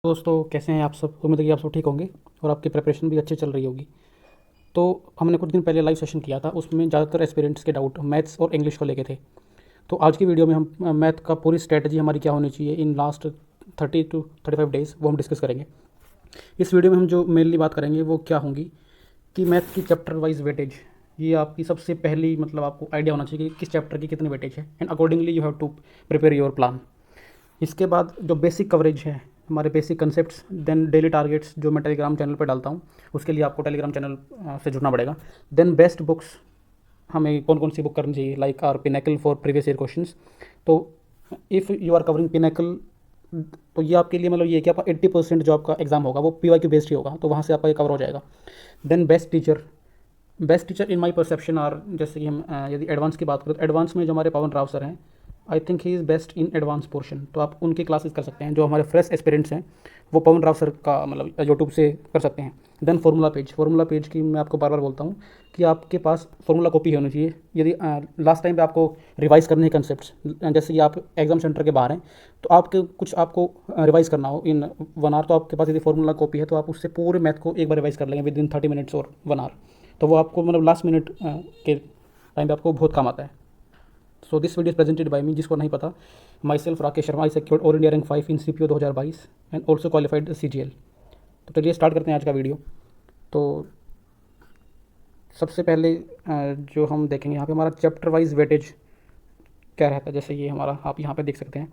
दोस्तों कैसे हैं आप सब। उम्मीद है कि आप सब ठीक होंगे और आपकी प्रिपरेशन भी अच्छी चल रही होगी। तो हमने कुछ दिन पहले लाइव सेशन किया था, उसमें ज़्यादातर एस्पिरेंट्स के डाउट मैथ्स और इंग्लिश को लेके थे। तो आज की वीडियो में हम मैथ का पूरी स्ट्रेटजी हमारी क्या होनी चाहिए इन लास्ट 30 to 35 डेज़ वो हम डिस्कस करेंगे। इस वीडियो में हम जो मेनली बात करेंगे वो क्या होंगी कि मैथ की चैप्टर वाइज वेटेज। ये आपकी सबसे पहली मतलब आपको आइडिया होना चाहिए कि किस चैप्टर की कितनी वेटेज है, and accordingly you have to prepare your plan. इसके बाद जो बेसिक कवरेज है, हमारे basic concepts, then daily targets जो मैं टेलीग्राम चैनल पर डालता हूँ, उसके लिए आपको टेलीग्राम चैनल से जुड़ना पड़ेगा। देन बेस्ट बुक्स, हमें कौन कौन सी बुक करनी चाहिए, like our Pinnacle for previous year questions. तो if you are covering Pinnacle, तो ये आपके लिए मतलब ये है कि आपका 80% जो आपका एग्जाम होगा वो PYQ बेस्ड ही होगा, तो वहाँ से आपका ये कवर हो जाएगा। Then best teacher in my perception are, जैसे कि हम यदि एडवांस की बात करें तो एडवांस में जो हमारे पवन राव सर हैं, I think he is best in advance portion, तो आप उनकी क्लासेस कर सकते हैं। जो हमारे फ्रेश एस्पिरेंट्स हैं वो पवन राव सर का मतलब यूट्यूब से कर सकते हैं। देन फार्मूला पेज की मैं आपको बार बार बोलता हूँ कि आपके पास फार्मूला कॉपी होनी चाहिए। यदि लास्ट टाइम पे आपको रिवाइज करने हैं कंसेप्ट, जैसे कि आप एग्जाम सेंटर के बाहर हैं तो आपके कुछ आपको रिवाइज करना हो इन 1 आवर, तो आपके पास यदि फार्मूला कॉपी है तो आप उससे पूरे मैथ को एक बार रिवाइज कर लेंगे विद इन 30 मिनट्स और 1 आवर। तो वो आपको मतलब लास्ट मिनट के टाइम पे आपको बहुत काम आता है। So this video is presented by me, जिसको नहीं पता, myself Rakesh Sharma. I secured all India rank 5 in CPO 2022 and also qualified CGL। तो चलिए स्टार्ट करते हैं आज का वीडियो। तो सबसे पहले जो हम देखेंगे यहाँ पे हमारा चैप्टर वाइज वेटेज क्या रहता है। जैसे ये हमारा आप यहाँ पे देख सकते हैं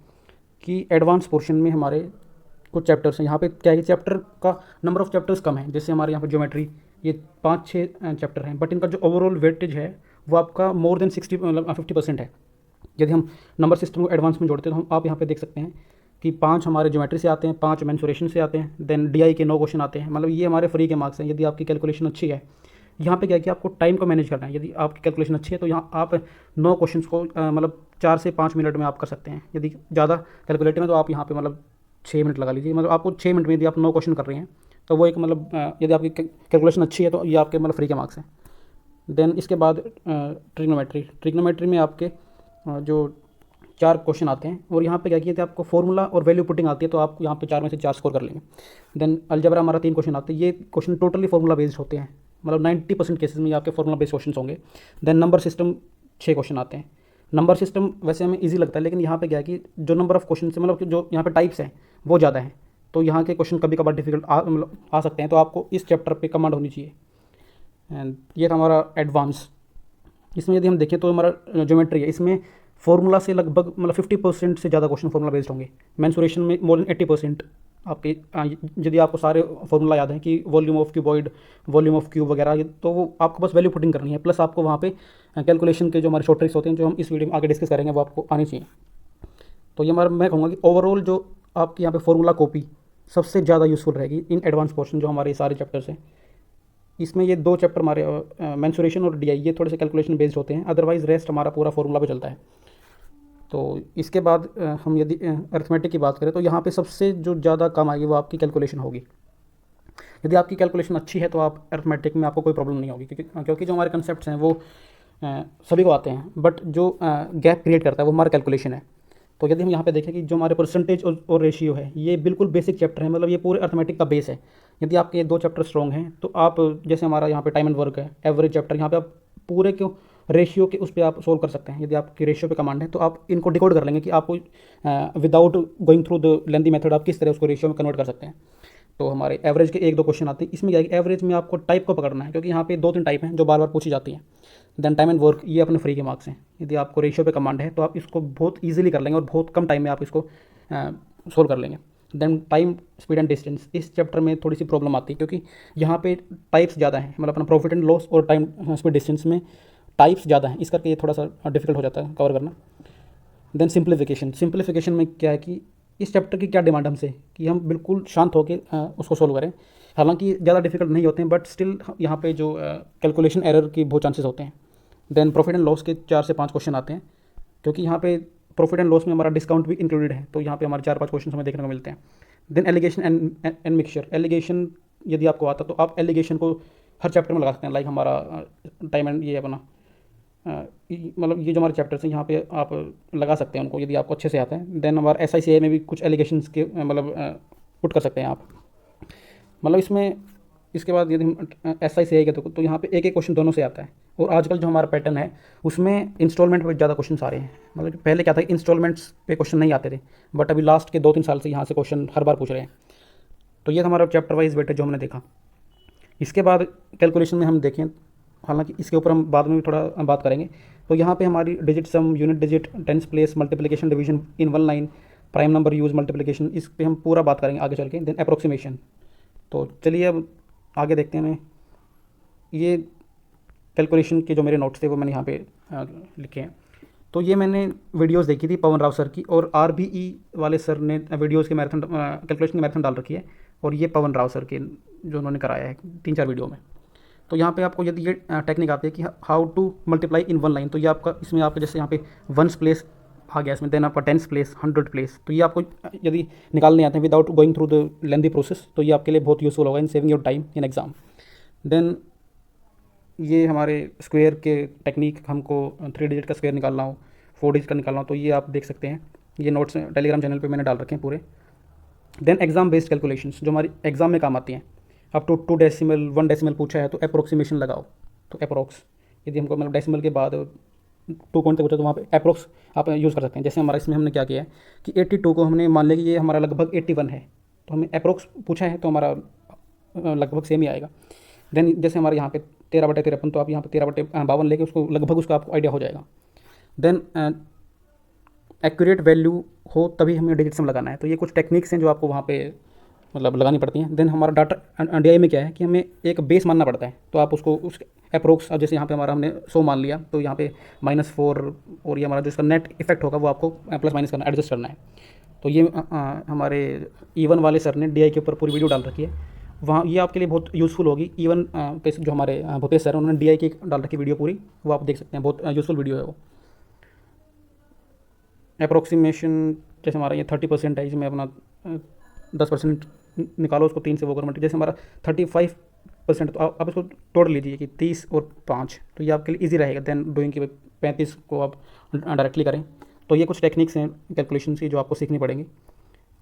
कि एडवांस पोर्शन में हमारे कुछ चैप्टर्स हैं। यहाँ पे क्या है कि चैप्टर का नंबर ऑफ़ चैप्टर्स कम है। जैसे हमारे यहाँ पे ज्योमेट्री, ये 5-6 चैप्टर हैं, बट इनका जो ओवरऑल वेटेज है वो आपका मोर देन 60 मतलब 50% है। यदि हम नंबर सिस्टम को एडवांस में जोड़ते हैं तो हम आप यहाँ पे देख सकते हैं कि 5 हमारे ज्योमेट्री से आते हैं, 5 मेंसुरेशन से आते हैं, देन DI के 9 क्वेश्चन आते हैं। मतलब ये हमारे फ्री के मार्क्स हैं यदि आपकी कैलकुलेशन अच्छी है। यहाँ पे क्या है कि आपको टाइम को मैनेज करना है। यदि आपकी कैलकुलेशन अच्छी है तो यहाँ आप 9 क्वेश्चन को मतलब 4 से 5 मिनट में आप कर सकते हैं। यदि ज़्यादा कैलकुलेटिव है तो आप यहाँ पे मतलब 6 मिनट लगा लीजिए। मतलब आपको 6 मिनट में यदि आप 9 क्वेश्चन कर रहे हैं तो वो एक मतलब यदि आपकी कैलकुलेशन अच्छी है तो ये आपके मतलब फ्री के मार्क्स हैं। देन इसके बाद ट्रिग्नोमेट्री में आपके जो 4 क्वेश्चन आते हैं, और यहाँ पे क्या किया था, आपको फॉर्मूला और वैल्यू पुटिंग आती है तो आप यहाँ पे 4 में से 4 स्कोर कर लेंगे। देन अलजेब्रा हमारा 3 क्वेश्चन आते हैं। ये क्वेश्चन टोटली फॉर्मूला बेस्ड होते हैं, मतलब 90% केसेस में ये आपके फॉर्मूला बेस्ड क्वेश्चन होंगे। देन नंबर सिस्टम 6 क्वेश्चन आते हैं। नंबर सिस्टम वैसे हमें ईजी लगता है, लेकिन यहाँ पे क्या है कि जो नंबर ऑफ क्वेश्चन से मतलब कि जो यहाँ पे टाइप्स हैं वो ज़्यादा हैं, तो यहाँ के क्वेश्चन कभी कभार डिफिकल्ट मतलब आ सकते हैं। तो आपको इस चैप्टर पे कमांड होनी चाहिए। एंड ये था हमारा एडवांस। इसमें यदि हम देखें तो हमारा ज्योमेट्री है, इसमें फॉर्मूला से लगभग मतलब 50% से ज़्यादा क्वेश्चन फॉर्मूला बेस्ड होंगे। मेंसुरेशन में मोर देन 80% आपके यदि आपको सारे फॉर्मूला याद हैं कि volume of cuboid, volume of cube वगैरह, तो वो आपको बस वैल्यू पुटिंग करनी है। प्लस आपको वहाँ पे कैलकुलेशन के जो हमारे शॉर्ट ट्रिक्स होते हैं जो हम इस वीडियो में आगे डिस्कस करेंगे वो आपको आनी चाहिए। तो ये हमारा मैं कहूँगा कि ओवरऑल जो आपकी यहाँ पे फॉर्मूला कॉपी सबसे ज़्यादा यूज़फुल रहेगी इन एडवांस पोर्शन जो हमारे सारे चैप्टर्स हैं। इसमें ये 2 चैप्टर हमारे मेंसुरेशन और DI ये थोड़े से कैलकुलेशन बेस्ड होते हैं, अदरवाइज रेस्ट हमारा पूरा फॉर्मूला पे चलता है। तो इसके बाद हम यदि अर्थमेटिक की बात करें तो यहाँ पे सबसे जो ज़्यादा काम आएगी वो आपकी कैलकुलेशन होगी। यदि आपकी कैलकुलेशन अच्छी है तो आप अर्थमेटिक में आपको कोई प्रॉब्लम नहीं होगी, क्योंकि जो हमारे कंसेप्ट्स हैं वो सभी को आते हैं, बट जो गैप क्रिएट करता है वो हमारा कैलकुलेशन है। तो यदि हम यहाँ पे देखें कि जो हमारे परसेंटेज और रेशियो है, ये बिल्कुल बेसिक चैप्टर है, मतलब ये पूरे अर्थमेटिक का बेस है। यदि आपके ये 2 चैप्टर स्ट्रॉन्ग हैं तो आप, जैसे हमारा यहाँ पे टाइम एंड वर्क है, एवरेज चैप्टर, यहाँ पे आप पूरे क्यों रेशियो के उस पर आप सोल्व कर सकते हैं। यदि आपकी रेशियो पे कमांड है तो आप इनको डिकोड कर लेंगे कि आपको without going through the lengthy method आप किस तरह उसको रेशियो में कन्वर्ट कर सकते हैं। तो हमारे एवरेज के 1-2 क्वेश्चन आते हैं। इसमें क्या है कि एवरेज में आपको टाइप को पकड़ना है, क्योंकि यहाँ पे 2-3 टाइप हैं जो बार बार पूछी जाती हैं। देन टाइम एंड वर्क, ये अपने फ्री के मार्क्स हैं। यदि आपको रेशियो पे कमांड है तो आप इसको बहुत ईजिली कर लेंगे और बहुत कम टाइम में आप इसको सोल्व कर लेंगे। Then time, speed and distance, इस चैप्टर में थोड़ी सी प्रॉब्लम आती है क्योंकि यहाँ पे टाइप्स ज़्यादा हैं, मतलब अपना प्रॉफिट एंड लॉस और टाइम स्पीड डिस्टेंस में टाइप्स ज़्यादा हैं, इस करके ये थोड़ा सा डिफिकल्ट हो जाता है कवर करना। देन सिंप्लीफिकेशन में क्या है कि इस चैप्टर की क्या डिमांड हमसे कि हम बिल्कुल शांत होकर उसको सोल्व करें। हालांकि ज़्यादा डिफिकल्ट नहीं होते हैं, बट स्टिल यहाँ पे जो कैलकुलेशन एरर की बहुत चांसेस होते हैं। देन प्रॉफिट एंड लॉस के 4 से 5 क्वेश्चन आते हैं, क्योंकि यहाँ पे प्रॉफिट एंड लॉस में हमारा डिस्काउंट भी इंक्लूडेड है, तो यहाँ पे हमारे 4-5 क्वेश्चन हमें देखने को मिलते हैं। Then alligation and mixture, alligation यदि आपको आता तो आप एलिगेशन को हर चैप्टर में लगा सकते हैं। लाइक हमारा टाइम एंड ये अपना मतलब ये जो हमारे चैप्टर्स हैं यहाँ पे आप लगा सकते हैं उनको यदि आपको अच्छे से आता है। देन हमारा SICA में भी कुछ एलिगेशंस के मतलब पुट कर सकते हैं आप। मतलब इसमें इसके बाद यदि हम एस आई से आएगा तो यहाँ पे एक एक क्वेश्चन दोनों से आता है। और आजकल जो हमारा पैटर्न है उसमें इंस्टॉलमेंट पे ज़्यादा क्वेश्चन आ रहे हैं। मतलब पहले क्या था, इंस्टॉलमेंट्स पे क्वेश्चन नहीं आते थे, बट अभी लास्ट के 2-3 साल से यहाँ से क्वेश्चन हर बार पूछ रहे हैं। तो ये हमारा चैप्टर वाइज वेटेज जो हमने देखा। इसके बाद कैलकुलेशन में हम देखें, हालांकि इसके ऊपर हम बाद में भी थोड़ा बात करेंगे। तो यहाँ पे हमारी digit sum, unit digit, tens place, multiplication, division in one line, prime number use, multiplication, इस पे हम पूरा बात करेंगे आगे चल के। Then approximation. तो चलिए अब आगे देखते हैं। ये कैलकुलेशन के जो मेरे नोट्स थे वो मैंने यहाँ पे लिखे हैं। तो ये मैंने वीडियोस देखी थी पवन राव सर की, और आरबीई वाले सर ने वीडियोस के मैराथन कैलकुलेशन की मैराथन डाल रखी है, और ये पवन राव सर के जो उन्होंने कराया है 3-4 वीडियो में। तो यहाँ पे आपको यदि ये टेक्निक आती है कि how to multiply in one line, तो ये आपका इसमें आपका जैसे यहाँ पे वंस प्लेस आ गया, इसमें देन आपका टेंस प्लेस, 100 प्लेस, तो ये आपको यदि निकालने आते हैं without going through the lengthy process, तो ये आपके लिए बहुत यूजफुल होगा in saving your time in exam. Then ये हमारे स्क्वायर के टेक्निक, हमको 3 डिजिट का स्क्वायर निकालना हो, 4 डिजिट का निकालना हो, तो ये आप देख सकते हैं। ये नोट्स टेलीग्राम चैनल पे मैंने डाल रखे हैं पूरे। देन एग्जाम बेस्ड कैलकुलेशंस जो हमारी एग्जाम में काम आती हैं। अब टू 2 डेसिमल 1 डेसिमल पूछा है तो अप्रोक्सीमेशन लगाओ। तो अप्रोक्स यदि हमको मतलब डेसिमल के बाद 2 पॉइंट तक पूछा तो वहाँ पे अप्रोक्स आप यूज़ कर सकते हैं। जैसे हमारा इसमें हमने क्या किया है कि 82 को हमने मान लिया कि ये हमारा लगभग 81 है, तो हमें अप्रोक्स पूछा है तो हमारा लगभग सेम ही आएगा। देन जैसे हमारे यहाँ पे 13/53, तो आप यहाँ पे 13/52 लेके उसको लगभग उसका आपको आइडिया हो जाएगा। देन एक्यूरेट वैल्यू हो तभी हमें डिजिट सम लगाना है। तो ये कुछ टेक्निक्स हैं जो आपको वहाँ पे मतलब लगानी पड़ती हैं। देन हमारा डाटा DI में क्या है कि हमें एक बेस मानना पड़ता है, तो आप उसको उस अप्रोक्स, अब जैसे यहाँ पे हमारा हमने 100 मान लिया, तो यहाँ पे -4, और ये हमारा जो इसका नेट इफेक्ट होगा वो आपको प्लस माइनस करना, एडजस्ट करना है। तो ये हमारे इवन वाले सर ने DI के ऊपर पूरी वीडियो डाल रखी है, वहाँ ये आपके लिए बहुत यूज़फुल होगी। इवन पे जो हमारे भूपेश सर हैं उन्होंने DI की डाल रखी वीडियो पूरी, वो आप देख सकते हैं, बहुत यूज़फुल वीडियो है वो। अप्रोक्सीमेशन जैसे हमारा ये 30% है, इसमें अपना 10% निकालो, उसको 3 से वो करो, जैसे हमारा 35%, तो आप इसको तोड़ लीजिए कि 30 और 5, तो ये आपके लिए इजी रहेगा। देन डूइंग की 35 को आप डायरेक्टली करें। तो ये कुछ टेक्निक्स हैं कैलकुलेशन की जो आपको सीखनी पड़ेंगी,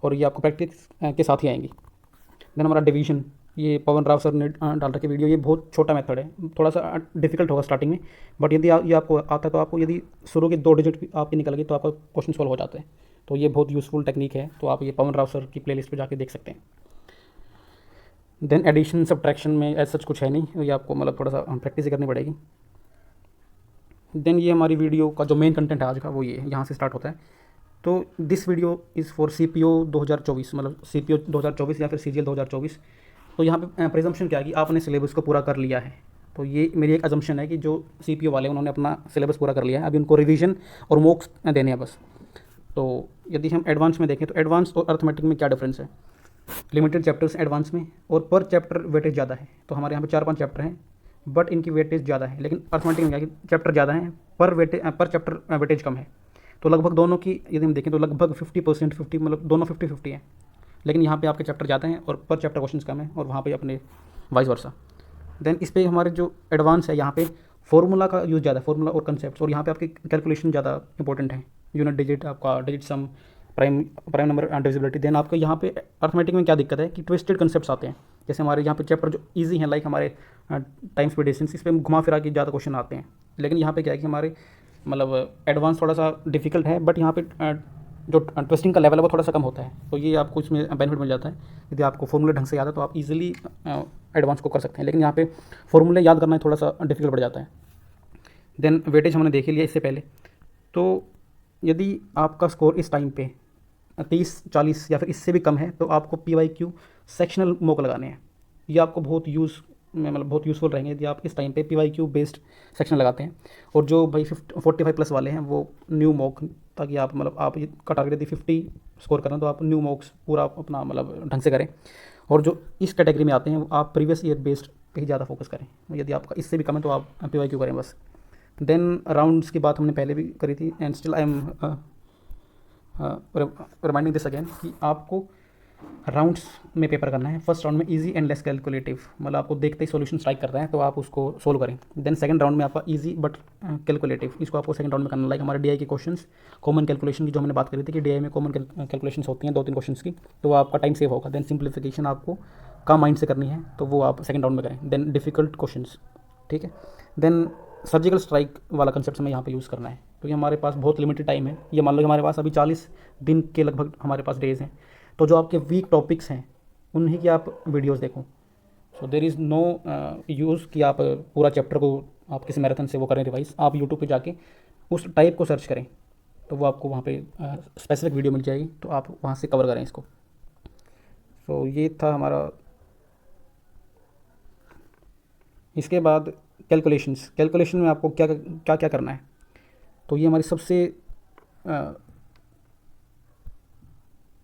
और ये आपको प्रैक्टिस के साथ ही आएंगी। देन हमारा डिवीजन, ये पवन राव सर ने डाल रखी वीडियो, ये बहुत छोटा मेथड है, थोड़ा सा डिफिकल्ट होगा स्टार्टिंग में, बट यदि ये आपको आता है तो आपको यदि शुरू के 2 डिजिट भी आपकी निकल गई तो आपका क्वेश्चन सॉल्व हो जाता है। तो ये बहुत यूज़फुल टेक्निक है, तो आप ये पवन राव सर की प्लेलिस्ट पे जाके देख सकते हैं। देन एडिशन सब्ट्रैक्शन में ऐसा सच कुछ है नहीं, ये आपको मतलब थोड़ा सा प्रैक्टिस ही करनी पड़ेगी। देन ये हमारी वीडियो का जो मेन कंटेंट है आज का वो ये यहाँ से स्टार्ट होता है। तो this video is for CPO 2024, मतलब CPO 2024 या फिर CGL 2024। तो यहाँ पे प्रिजम्पशन क्या है कि आपने सिलेबस को पूरा कर लिया है। तो ये मेरी एक अजम्पशन है कि जो CPO वाले उन्होंने अपना सिलेबस पूरा कर लिया है, अभी उनको रिवीजन और मॉक्स देने हैं बस। तो यदि हम एडवांस में देखें तो एडवांस और अर्थमेटिक में क्या डिफरेंस है। लिमिटेड चैप्टर्स एडवांस में, और पर चैप्टर वेटेज ज़्यादा है। तो हमारे यहाँ पे 4-5 चैप्टर हैं, बट इनकी वेटेज ज़्यादा है। लेकिन अर्थमेटिक में क्या है, चैप्टर ज़्यादा है, पर चैप्टर वेटेज कम है। तो लगभग दोनों की यदि हम देखें तो लगभग 50%, 50 मतलब दोनों 50-50 है। लेकिन यहाँ पे आपके चैप्टर ज़्यादा हैं और पर चैप्टर क्वेश्चंस कम है, और वहाँ पे अपने वाइस वर्सा। देन इस पे हमारे जो एडवांस है यहाँ पे फॉर्मूला का यूज़ ज़्यादा है, फॉर्मूला और कंसेप्ट, और यहाँ पे आपकी कैलकुलेशन ज़्यादा इंपॉर्टेंट है। यूनिट डिजिट, आपका digit sum, prime number divisibility. Then आपका यहाँ पे अर्थमेटिक में क्या दिक्कत है कि ट्विस्टेड कंसेप्ट्स आते हैं। जैसे हमारे यहाँ पे चैप्टर जो ईजी हैं, लाइक हमारे टाइम स्पीड डिस्टेंस, इस पर घुमा फिरा के ज़्यादा क्वेश्चन आते हैं। लेकिन यहाँ पे क्या है कि हमारे मतलब एडवांस थोड़ा सा डिफिकल्ट है, बट यहाँ पे जो ट्विस्टिंग का लेवल है वो थोड़ा सा कम होता है। तो ये आपको इसमें बेनिफिट मिल जाता है। यदि आपको फॉर्मूले ढंग से याद है तो आप इजीली एडवांस को कर सकते हैं, लेकिन यहाँ पे फॉर्मूले याद करना थोड़ा सा डिफिकल्ट पड़ जाता है। देन वेटेज हमने देख लिया इससे पहले। तो यदि आपका स्कोर इस टाइम पे 30-40 या फिर इससे भी कम है तो आपको PYQ सेक्शनल मॉक लगाने हैं। ये आपको बहुत यूज़फुल रहेंगे यदि आप इस टाइम पे PYQ बेस्ड सेक्शन लगाते हैं। और जो भाई 45 प्लस वाले हैं वो न्यू मॉक, ताकि आप मतलब आप का टारगेट यदि 50 स्कोर करना तो आप न्यू मॉक्स पूरा अपना मतलब ढंग से करें। और जो इस कैटेगरी में आते हैं आप प्रीवियस ईयर बेस्ड पे ही ज़्यादा फोकस करें। यदि आपका इससे भी कम है तो आप PYQ करें बस। देन राउंड्स की बात हमने पहले भी करी थी, and still I am reminding this again कि आपको राउंड्स में पेपर करना है। फर्स्ट राउंड में इजी एंड लेस कैलकुलेटिव, मतलब आपको देखते ही सॉल्यूशन स्ट्राइक करता है तो आप उसको सोल्व करें। देन सेकंड राउंड में आपका इजी बट कैलकुलेटिव, इसको आपको सेकंड राउंड में करना। लाइक हमारे डीआई के क्वेश्चंस, कॉमन कैलकुलेशन की जो हमने बात करी थी कि डीआई में कॉमन कैलकुलेशंस होती हैं 2-3 क्वेश्चंस की, तो वो आपका टाइम सेव होगा। देन सिंप्लीफिकेशन आपको कम माइंड से करनी है तो वो आप सेकंड राउंड में करें। देन डिफिकल्ट क्वेश्चंस, ठीक है। देन सर्जिकल स्ट्राइक वाला कंसेप्ट हमें यहाँ पे यूज़ करना है क्योंकि हमारे पास बहुत लिमिटेड टाइम है। ये मान लो कि हमारे पास अभी 40 दिन के लगभग हमारे पास डेज़ हैं, तो जो आपके वीक टॉपिक्स हैं उन्हीं की आप वीडियोस देखो। सो देर इज़ नो यूज़ कि आप पूरा चैप्टर को आप किसी मैराथन से वो करें रिवाइज। आप यूट्यूब पे जाके उस टाइप को सर्च करें तो वो आपको वहाँ पे स्पेसिफिक वीडियो मिल जाएगी, तो आप वहाँ से कवर करें इसको। सो ये था हमारा। इसके बाद कैलकुलेशन में आपको क्या क्या क्या करना है, तो ये हमारी सबसे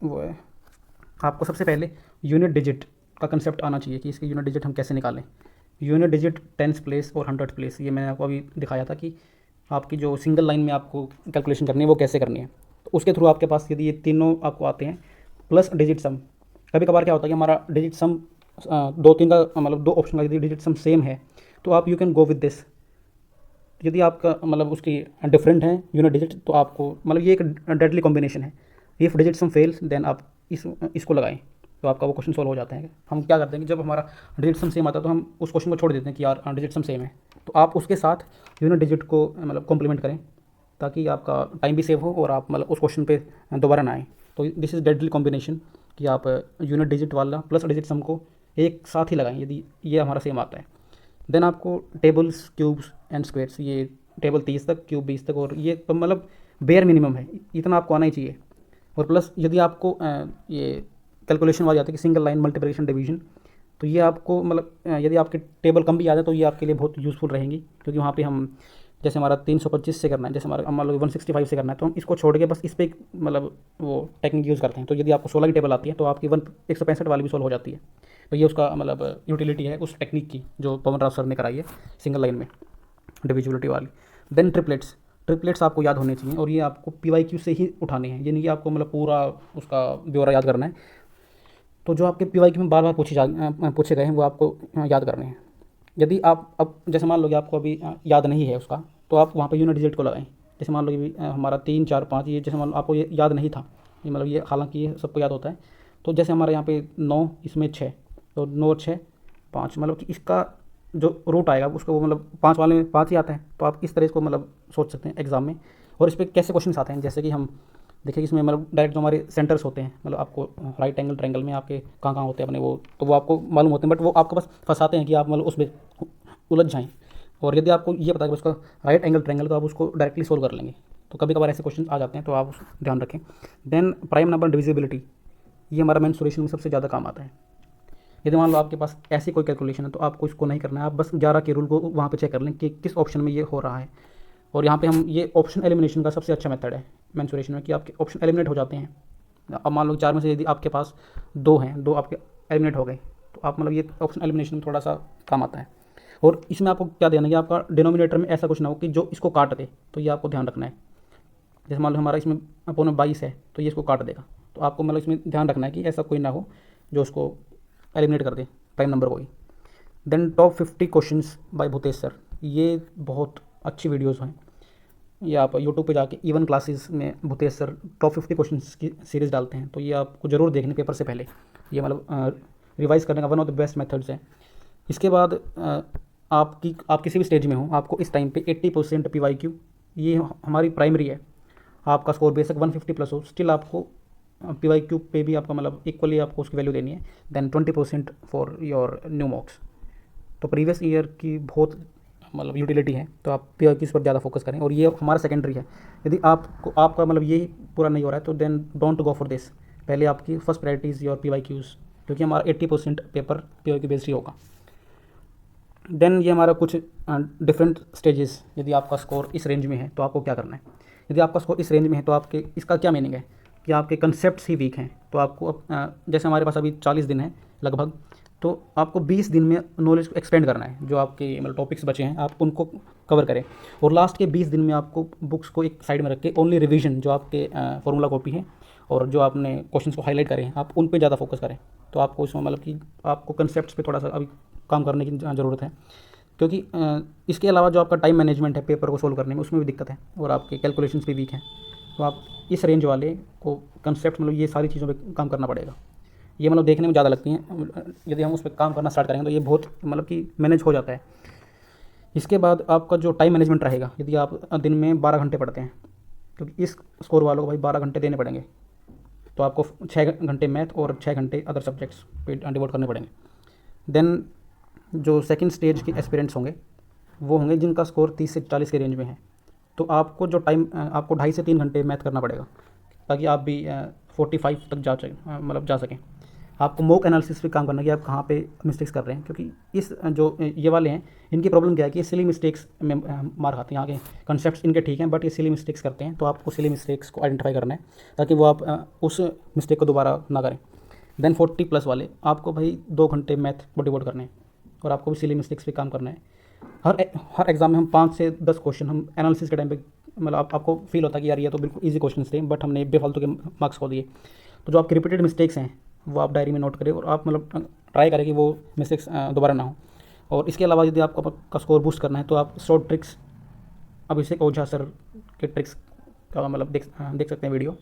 वो है, आपको सबसे पहले यूनिट डिजिट का कंसेप्ट आना चाहिए कि इसके यूनिट डिजिट हम कैसे निकालें। यूनिट डिजिट टेंस प्लेस और 100 प्लेस, ये मैंने आपको अभी दिखाया था कि आपकी जो सिंगल लाइन में आपको कैलकुलेशन करनी है वो कैसे करनी है। तो उसके थ्रू आपके पास यदि ये तीनों आपको आते हैं प्लस डिजिट सम, कभी कभार क्या होता है कि हमारा डिजिट सम 2-3 का मतलब 2 ऑप्शन का यदि डिजिट सम सेम है तो आप you can go with this. यदि आपका मतलब उसकी डिफरेंट है यूनिट डिजिट तो आपको मतलब ये एक डेडली कॉम्बिनेशन है। If digit sum fails then आप इसको लगाएं तो आपका वो क्वेश्चन सॉल्व हो जाता है। हम क्या करते हैं कि जब हमारा डिजिट सम सेम आता है तो हम उस क्वेश्चन को छोड़ देते हैं कि यार डिजिट सम सेम है, तो आप उसके साथ यूनिट डिजिट को मतलब कॉम्प्लीमेंट करें ताकि आपका टाइम भी सेव हो और आप मतलब उस क्वेश्चन पे दोबारा ना आए। तो दिस इज़ डेडली कॉम्बिनेशन कि आप यूनिट डिजिट वाला प्लस डिजिट सम को एक साथ ही लगाएं यदि ये हमारा सेम आता है। देन आपको टेबल्स, क्यूब्स एंड स्क्वायर्स, ये टेबल 30 तक, क्यूब 20 तक, और ये तो मतलब बेयर मिनिमम है, इतना आपको आना ही चाहिए। और प्लस यदि आपको ये कैलकुलेशन आ जाती है कि सिंगल लाइन मल्टीप्लिकेशन डिवीजन, तो ये आपको मतलब यदि आपके टेबल कम भी आ जाए तो ये आपके लिए बहुत यूज़फुल रहेंगी क्योंकि वहाँ पे हम जैसे हमारा 325 से करना है, जैसे हमारा मान लो 165 से करना है, तो हम इसको छोड़ के बस इस पर मतलब वो टेक्निक यूज़ करते हैं। तो यदि आपको 16 की टेबल आती है तो आपकी 165 वाली भी सॉल्व हो जाती है। तो ये उसका मतलब यूटिलिटी है उस टेक्निक की जो पवन राव सर ने कराई है सिंगल लाइन में डिविजिबिलिटी वाली। देन ट्रिपलेट्स आपको याद होने चाहिए और ये आपको PYQ से ही उठाने हैं, ये नहीं कि आपको मतलब पूरा उसका ब्यौरा याद करना है। तो जो आपके PYQ में बार बार पूछे गए हैं वो आपको याद करने हैं। यदि आप अब जैसे मान लो कि आपको अभी याद नहीं है उसका, तो आप वहाँ पे यूनिट डिजिट को लगाएं। जैसे मान लो कि हमारा 3, 4, 5, ये जैसे मान लो आपको ये याद नहीं था, ये मतलब ये हालांकि ये सबको याद होता है। तो जैसे हमारे यहाँ पे 9, इसमें 6, तो 9, 6, 5, मतलब कि इसका जो रूट आएगा उसको वो मतलब 5 वाले में 5 ही आता है। तो आप इस तरह इसको मतलब सोच सकते हैं एग्ज़ाम में। और इस पर कैसे क्वेश्चन आते हैं, जैसे कि हम देखिए इसमें मतलब डायरेक्ट जो हमारे सेंटर्स होते हैं, मतलब आपको राइट एंगल ट्रायंगल में आपके कहाँ कहाँ होते हैं अपने वो, तो वो आपको मालूम होते हैं, बट वो आपको बस फंसाते हैं कि आप मतलब उसमें उलझ जाएँ। और यदि आपको ये पता है कि उसका राइट एंगल ट्रायंगल, तो आप उसको डायरेक्टली सोल्व कर लेंगे। तो कभी कभार ऐसे क्वेश्चन आ जाते हैं तो आप ध्यान रखें। देन प्राइम नंबर डिविजिबिलिटी, ये हमारा मेंसुरेशन में सबसे ज़्यादा काम आता है। यदि मान लो आपके पास ऐसी कोई कैलकुलेशन है तो आपको इसको नहीं करना है, आप बस 11 के रूल को वहाँ पे चेक कर लें कि किस ऑप्शन में ये हो रहा है। और यहाँ पे हम ये ऑप्शन एलिमिनेशन का सबसे अच्छा मेथड है मेंसुरेशन में कि आपके ऑप्शन एलिमिनेट हो जाते हैं। अब मान लो 4 में से यदि आपके पास 2 हैं, 2 आपके एलिमिनेट हो गए, तो आप मतलब ये ऑप्शन एलिमिनेशन में थोड़ा सा काम आता है। और इसमें आपको क्या देना है कि आपका डिनोमिनेटर में ऐसा कुछ ना हो कि जो इसको काट दे, तो ये आपको ध्यान रखना है। जैसे मान लो हमारा इसमें अपोने 22 है तो ये इसको काट देगा, तो आपको मतलब इसमें ध्यान रखना है कि ऐसा कोई ना हो जो उसको एलिमिनेट कर दे प्राइम नंबर को ही। Then top 50 questions by Bhutesh sir, ये बहुत अच्छी वीडियोस हैं। ये आप यूट्यूब पे जाके इवन क्लासेस में भूतेश सर टॉप 50 क्वेश्चंस की सीरीज़ डालते हैं, तो ये आपको ज़रूर देखने पेपर से पहले। ये मतलब रिवाइज़ करने का one of the best methods है। इसके बाद आप किसी भी स्टेज में हो, आपको इस टाइम पे 80% PYQ, ये हमारी प्राइमरी है। आपका स्कोर बेशक 150 प्लस हो, स्टिल आपको PYQ पे भी आपका मतलब इक्वली आपको उसकी वैल्यू देनी है। Then 20% for your new mocks. तो प्रीवियस ईयर की बहुत मतलब यूटिलिटी है, तो आप PYQ पर ज़्यादा फोकस करें। और ये हमारा सेकेंडरी है। यदि आपका मतलब ये पूरा नहीं हो रहा है तो then don't go for this. पहले आपकी first priority is your PYQs, क्योंकि हमारा 80% पेपर PYQ बेस्ड ही होगा। देन ये हमारा कुछ डिफरेंट स्टेजेस, यदि आपका स्कोर इस रेंज में है तो आपको क्या करना है। यदि आपका स्कोर इस रेंज में है तो आपके इसका क्या मीनिंग है कि आपके कंसेप्ट्स ही वीक हैं। तो आपको जैसे हमारे पास अभी 40 दिन है लगभग, तो आपको 20 दिन में नॉलेज को एक्सपेंड करना है। जो आपके मतलब टॉपिक्स बचे हैं आप उनको कवर करें, और लास्ट के 20 दिन में आपको बुक्स को एक साइड में रख के ओनली रिवीजन जो आपके फॉर्मूला कॉपी है और जो आपने क्वेश्चंस को हाईलाइट करे हैं आप उन पे ज़्यादा फोकस करें। तो आपको इसमें मतलब कि आपको कंसेप्ट्स पे थोड़ा सा अभी काम करने की ज़रूरत है, क्योंकि इसके अलावा जो आपका टाइम मैनेजमेंट है पेपर को सोल्व करने में उसमें भी दिक्कत है और आपके कैलकुलेशंस भी वीक हैं। तो आप इस रेंज वाले को कंसेप्ट मतलब ये सारी चीज़ों पे काम करना पड़ेगा। ये मतलब देखने में ज़्यादा लगती हैं, यदि हम उस पर काम करना स्टार्ट करेंगे तो ये बहुत मतलब कि मैनेज हो जाता है। इसके बाद आपका जो टाइम मैनेजमेंट रहेगा, यदि आप दिन में 12 घंटे पढ़ते हैं, क्योंकि इस स्कोर वालों को भाई 12 घंटे देने पड़ेंगे, तो आपको 6 घंटे मैथ और 6 घंटे अदर सब्जेक्ट्स पे डिवोट करने पड़ेंगे। देन जो सेकंड स्टेज के एस्पिरेंट्स होंगे वो होंगे जिनका स्कोर 30 से 40 के रेंज में है। तो आपको जो टाइम आपको 2.5 से 3 घंटे मैथ करना पड़ेगा ताकि आप भी 45 तक मतलब जा सकें। आपको मॉक एनालिसिस पे काम करना है कि आप कहाँ पे मिस्टेक्स कर रहे हैं, क्योंकि इस जो ये वाले हैं इनकी प्रॉब्लम क्या है कि ये सिली मिस्टेक्स में मार खाते हैं। यहाँ के कंसेप्ट्स इनके ठीक हैं बट ये सिली मिस्टेक्स करते हैं, तो आपको सिली मिस्टेक्स को आइडेंटिफाई करना है ताकि वो आप उस मिस्टेक को दोबारा ना करें। देन 40+ वाले आपको भाई 2 घंटे मैथ को डिवोट करने हैं और आपको भी सिली मिस्टेक्स पे काम करना है। हर एग्ज़ाम में हम 5 से 10 क्वेश्चन हम एनालिसिस के टाइम पे मतलब आपको फील होता है कि यार ये तो बिल्कुल ईजी क्वेश्चन थे बट हमने बेफालतू के मार्क्स खो दिए। तो जो आपके रिपीटेड मिस्टेक्स हैं वो आप डायरी में नोट करें और आप मतलब ट्राई करें कि वो मिस्टेक्स दोबारा ना हो। और इसके अलावा यदि आपको का स्कोर बूस्ट करना है तो आप शॉर्ट ट्रिक्स अभिषेक ओझा सर के ट्रिक्स का मतलब देख सकते हैं वीडियो।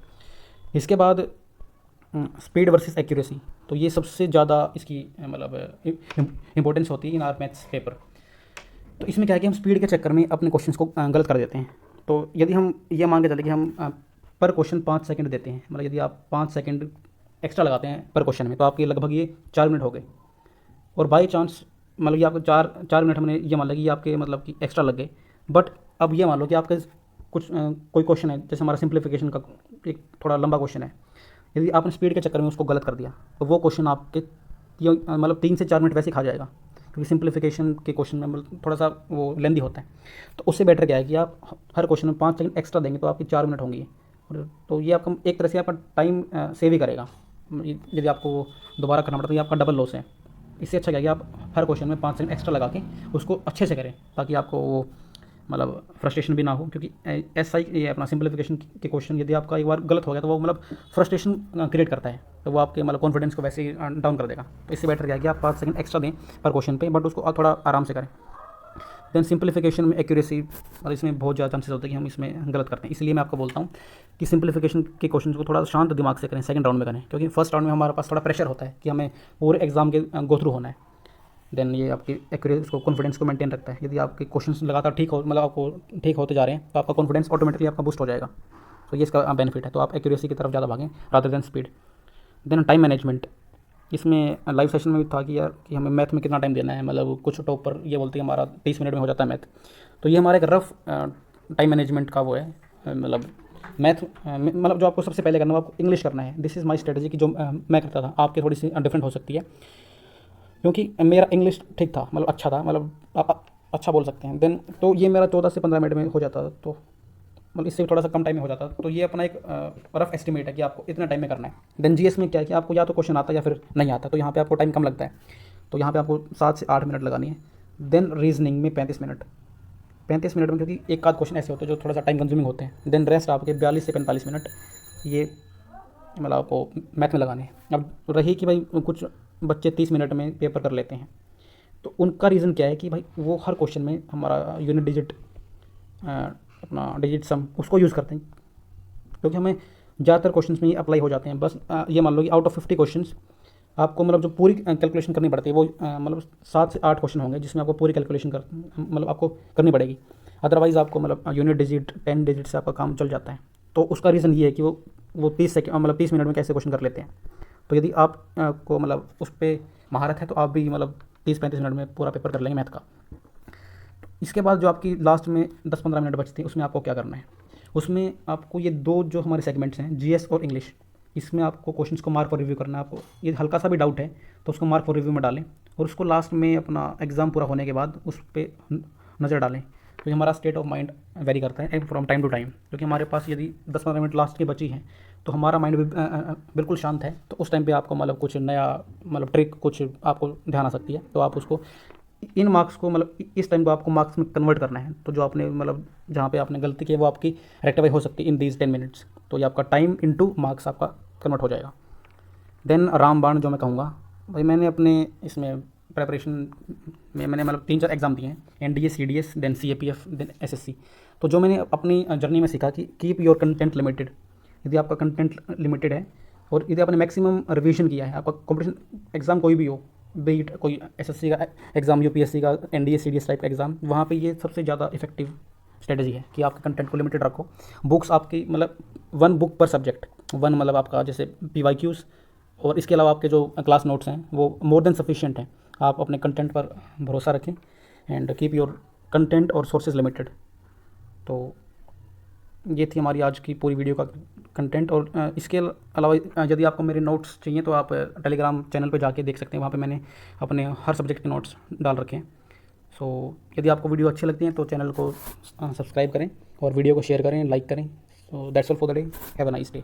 इसके बाद स्पीड वर्सेस एक्यूरेसी, तो ये सबसे ज़्यादा इसकी मतलब इंपॉर्टेंस होती है इन आर मैथ्स पेपर। तो इसमें क्या है कि हम स्पीड के चक्कर में अपने क्वेश्चंस को गलत कर देते हैं। तो यदि हम ये मान के चले कि हम पर क्वेश्चन 5 सेकंड देते हैं, मतलब यदि आप 5 सेकंड एक्स्ट्रा लगाते हैं पर क्वेश्चन में तो आपके लगभग ये 4 मिनट हो गए। और बाई चांस मतलब कि आपको 4 मिनट हमने ये मान लिया कि आपके मतलब कि एक्स्ट्रा लग गए, बट अब ये मान लो कि आपके कुछ कोई क्वेश्चन है जैसे हमारा सिंप्लीफिकेशन का एक थोड़ा लंबा क्वेश्चन है, यदि आपने स्पीड के चक्कर में उसको गलत कर दिया तो वो क्वेश्चन आपके मतलब 3 से 4 मिनट वैसे खा जाएगा, क्योंकि सिंप्लीफिकेशन के क्वेश्चन में मतलब थोड़ा सा वो लेंदी होता है। तो उससे बेटर क्या है कि आप हर क्वेश्चन में 5 सेकंड एक्स्ट्रा देंगे तो आपकी 4 मिनट होंगी। तो ये आपका एक तरह से आपका टाइम सेव ही करेगा। यदि आपको दोबारा करना पड़ता तो ये आपका डबल लॉस है। इससे अच्छा क्या है कि आप हर क्वेश्चन में 5 सेकंड एक्स्ट्रा लगा के उसको अच्छे से करें ताकि आपको वो मतलब फ्रस्ट्रेशन भी ना हो, क्योंकि ऐसा ही ये अपना सिंप्लीफिकेशन के क्वेश्चन यदि आपका एक बार गलत हो गया तो वो मतलब फ्रस्ट्रेशन क्रिएट करता है, तो वो आपके मतलब कॉन्फिडेंस को वैसे ही डाउन कर देगा। तो इससे बेटर क्या है कि आप 5 सेकंड एक्स्ट्रा दें पर क्वेश्चन पे, बट उसको थोड़ा आराम से करें। देन सिंप्लीफिकेशन में एक्यूरेसी और इसमें बहुत ज़्यादा चांसेस होते हैं कि हम इसमें गलत करते हैं, इसलिए मैं आपको बोलता हूँ कि सिंप्लीफिकेशन के क्वेश्चन को थोड़ा शांत दिमाग से करें, सेकंड राउंड में करें, क्योंकि फर्स्ट राउंड में हमारे पास थोड़ा प्रेशर होता है कि हमें पूरे एग्जाम के गो थ्रू होना है। देन ये आपकी एक्यूरेसी उसको कॉन्फिडेंस को मेंटेन रखता है। यदि आपके क्वेश्चंस लगातार ठीक हो मतलब आपको ठीक होते जा रहे हैं तो आपका कॉन्फिडेंस ऑटोमेटिकली आपका बूस्ट हो जाएगा। तो ये इसका बेनिफिट है। तो आप एक्यूरेसी की तरफ ज़्यादा भागें rather than speed. Then time management, इसमें लाइव सेशन में भी था कि यार कि हमें मैथ में कितना टाइम देना है, मतलब कुछ टॉपर ये बोलते हैं हमारा 30 मिनट में हो जाता है मैथ। तो ये हमारा एक रफ टाइम मैनेजमेंट का वो है, मतलब मैथ मतलब जो आपको सबसे पहले करना है आपको इंग्लिश करना है। दिस इज़ माई स्ट्रेटजी कि जो मैं करता था, आपकी थोड़ी सी डिफरेंट हो सकती है, क्योंकि मेरा इंग्लिश ठीक था, मतलब अच्छा था, मतलब अच्छा बोल सकते हैं। देन तो ये मेरा 14 से 15 मिनट में हो जाता, तो मतलब इससे थोड़ा सा कम टाइम में हो जाता। तो ये अपना एक रफ एस्टिमेट है कि आपको इतना टाइम में करना है। देन जीएस में क्या है कि आपको या तो क्वेश्चन आता है या फिर नहीं आता, तो यहाँ पे आपको टाइम कम लगता है, तो यहाँ पे आपको 7 से 8 मिनट लगानी है। देन रीजनिंग में 35 मिनट में, क्योंकि एक आध क्वेश्चन ऐसे होते हैं जो थोड़ा सा टाइम कंज्यूमिंग होते हैं। देन रेस्ट आपके 42 से 45 मिनट ये मतलब आपको मैथ में लगाने हैं। अब रही कि भाई कुछ बच्चे 30 मिनट में पेपर कर लेते हैं, तो उनका रीज़न क्या है कि भाई वो हर क्वेश्चन में हमारा यूनिट डिजिट अपना डिजिट सम उसको यूज़ करते हैं, क्योंकि हमें ज़्यादातर क्वेश्चंस में ये अप्लाई हो जाते हैं। बस ये मान लो कि आउट ऑफ 50 क्वेश्चंस आपको मतलब जो पूरी कैलकुलेशन करनी पड़ती है वो मतलब 7 से 8 क्वेश्चन होंगे जिसमें आपको पूरी कैलकुलेशन मतलब आपको करनी पड़ेगी। अदरवाइज़ आपको मतलब यूनिट डिजिट 10 डिजिट से आपका काम चल जाता है। तो उसका रीज़न ये है कि वो 30 सेकंड मतलब 30 मिनट में कैसे क्वेश्चन कर लेते हैं। तो यदि आप को मतलब उस पर महारत है तो आप भी मतलब 30-35 मिनट में पूरा पेपर कर लेंगे मैथ का। इसके बाद जो आपकी लास्ट में 10-15 मिनट बचती है उसमें आपको क्या करना है, उसमें आपको ये दो जो हमारे सेगमेंट्स हैं जीएस और इंग्लिश, इसमें आपको क्वेश्चंस को मार्क फॉर रिव्यू करना है। आपको ये हल्का सा भी डाउट है तो उसको मार्क फॉर रिव्यू में डालें और उसको लास्ट में अपना एग्ज़ाम पूरा होने के बाद उस पर नज़र डालें। तो हमारा स्टेट ऑफ माइंड वेरी करता है फ्रॉम टाइम टू टाइम, क्योंकि हमारे पास यदि 10-15 मिनट लास्ट की बची हैं तो हमारा माइंड भी बिल्कुल शांत है, तो उस टाइम पे आपको मतलब कुछ नया मतलब ट्रिक कुछ आपको ध्यान आ सकती है। तो आप उसको इन मार्क्स को मतलब इस टाइम को आपको मार्क्स में कन्वर्ट करना है। तो जो आपने मतलब जहाँ पे आपने गलती की वो आपकी रेक्टिफाई हो सकती है इन दीज 10 मिनट्स। तो ये आपका टाइम इनटू मार्क्स आपका कन्वर्ट हो जाएगा। देन रामबाण जो मैं कहूँगा भाई, मैंने अपने इसमें प्रेपरेशन में मैंने मतलब 3-4 एग्ज़ाम दिए हैं, NDA, CDS, then CAPF, then SSC. तो जो मैंने अपनी जर्नी में सीखा कि कीप योर कंटेंट लिमिटेड। यदि आपका कंटेंट लिमिटेड है और यदि आपने मैक्सिमम रिवीजन किया है, आपका कॉम्पिटिशन एग्ज़ाम कोई भी हो, बीट कोई एसएससी का एग्ज़ाम, यूपीएससी का, एनडीए सीडीएस टाइप का एग्ज़ाम, वहाँ पे ये सबसे ज़्यादा इफेक्टिव स्ट्रेटजी है कि आपके कंटेंट को लिमिटेड रखो। बुक्स आपकी मतलब 1 बुक पर सब्जेक्ट, 1 मतलब आपका जैसे पीवाईक्यूज़, और इसके अलावा आपके जो क्लास नोट्स हैं वो मोर देन सफिशिएंट हैं। आप अपने कंटेंट पर भरोसा रखें एंड कीप योर कंटेंट और सोर्सेज लिमिटेड। तो ये थी हमारी आज की पूरी वीडियो का कंटेंट। और इसके अलावा यदि आपको मेरे नोट्स चाहिए तो आप टेलीग्राम चैनल पे जाके देख सकते हैं, वहाँ पे मैंने अपने हर सब्जेक्ट के नोट्स डाल रखे हैं। सो यदि आपको वीडियो अच्छी लगती है तो चैनल को सब्सक्राइब करें और वीडियो को शेयर करें, लाइक करें। So that's all for the day, have a nice day.